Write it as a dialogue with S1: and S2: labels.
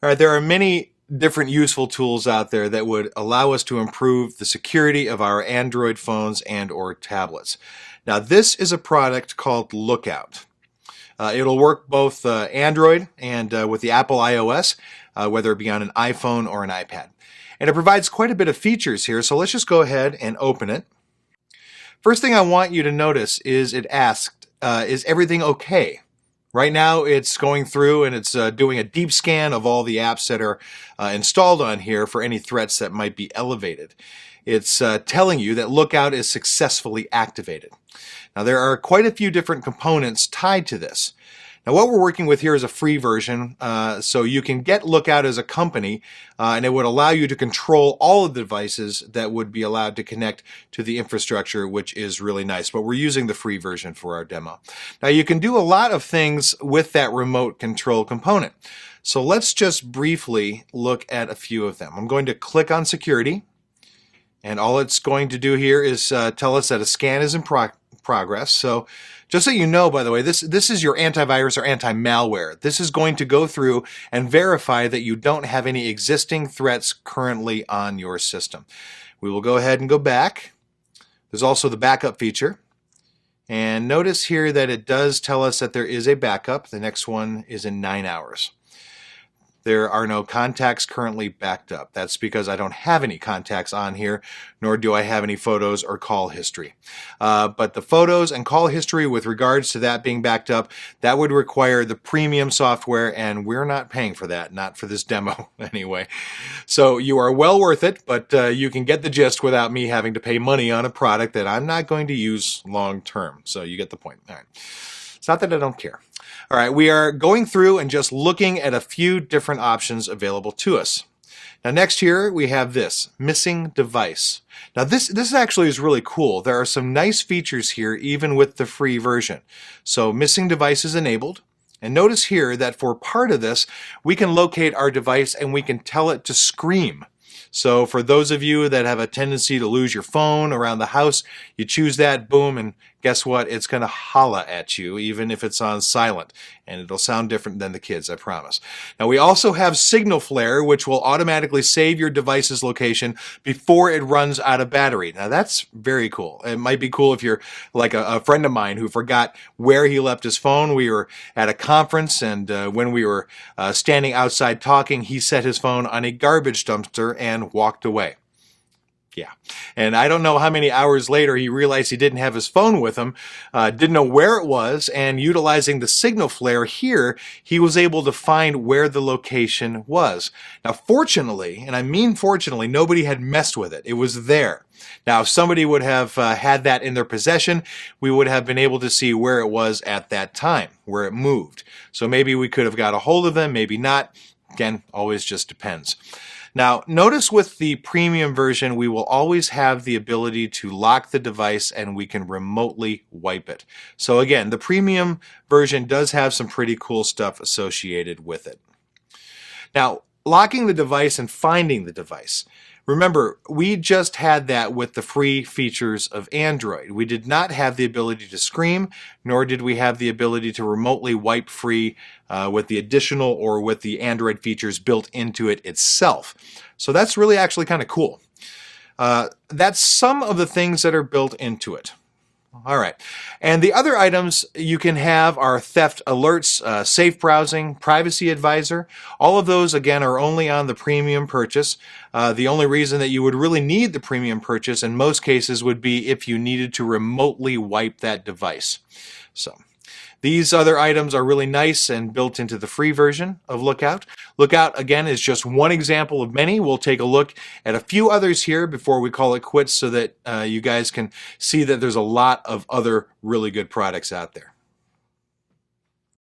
S1: All right, there are many different useful tools out there that would allow us to improve the security of our Android phones and or tablets. Now, this is a product called Lookout. It'll work both Android and with the Apple iOS, whether it be on an iPhone or an iPad. And it provides quite a bit of features here, so let's just go ahead and open it. First thing I want you to notice is it asked, is everything okay? Right now it's going through and it's doing a deep scan of all the apps that are installed on here for any threats that might be elevated. It's telling you that Lookout is successfully activated. Now there are quite a few different components tied to this. Now what we're working with here is a free version, so you can get Lookout as a company, and it would allow you to control all of the devices that would be allowed to connect to the infrastructure, which is really nice. But we're using the free version for our demo. Now you can do a lot of things with that remote control component. So let's just briefly look at a few of them. I'm going to click on security, and all it's going to do here is tell us that a scan is in progress. So just so you know, by the way, this is your antivirus or anti-malware. This is going to go through and verify that you don't have any existing threats currently on your system. We will go ahead and go back. There's also the backup feature. And notice here that it does tell us that there is a backup. The next one is in 9 hours. There are no contacts currently backed up. That's because I don't have any contacts on here, nor do I have any photos or call history. But the photos and call history with regards to that being backed up, that would require the premium software, and we're not paying for that, not for this demo anyway. So you are well worth it, but you can get the gist without me having to pay money on a product that I'm not going to use long term. So you get the point. All right. It's not that I don't care. All right, we are going through and just looking at a few different options available to us. Now next here we have this, missing device. Now this actually is really cool. There are some nice features here even with the free version. So missing device is enabled. And notice here that for part of this, we can locate our device and we can tell it to scream. So for those of you that have a tendency to lose your phone around the house, you choose that, boom, and guess what? It's going to holla at you, even if it's on silent. And it'll sound different than the kids, I promise. Now we also have Signal Flare, which will automatically save your device's location before it runs out of battery. Now that's very cool. It might be cool if you're like a friend of mine who forgot where he left his phone. We were at a conference, and when we were standing outside talking, he set his phone on a garbage dumpster and walked away. Yeah, and I don't know how many hours later he realized he didn't have his phone with him, didn't know where it was, and utilizing the Signal Flare here, he was able to find where the location was. Now fortunately, and I mean fortunately, nobody had messed with it. It was there. Now if somebody would have had that in their possession, we would have been able to see where it was at that time, where it moved. So maybe we could have got a hold of them, maybe not. Again, always just depends. Now, notice with the premium version, we will always have the ability to lock the device and we can remotely wipe it. So again, the premium version does have some pretty cool stuff associated with it. Now, locking the device and finding the device. Remember, we just had that with the free features of Android. We did not have the ability to scream, nor did we have the ability to remotely wipe free with the additional or with the Android features built into it itself. So that's really actually kind of cool. That's some of the things that are built into it. All right, and the other items you can have are theft alerts, safe browsing, privacy advisor. All of those, again, are only on the premium purchase. The only reason that you would really need the premium purchase in most cases would be if you needed to remotely wipe that device. So these other items are really nice and built into the free version of Lookout. Lookout, again, is just one example of many. We'll take a look at a few others here before we call it quits so that you guys can see that there's a lot of other really good products out there.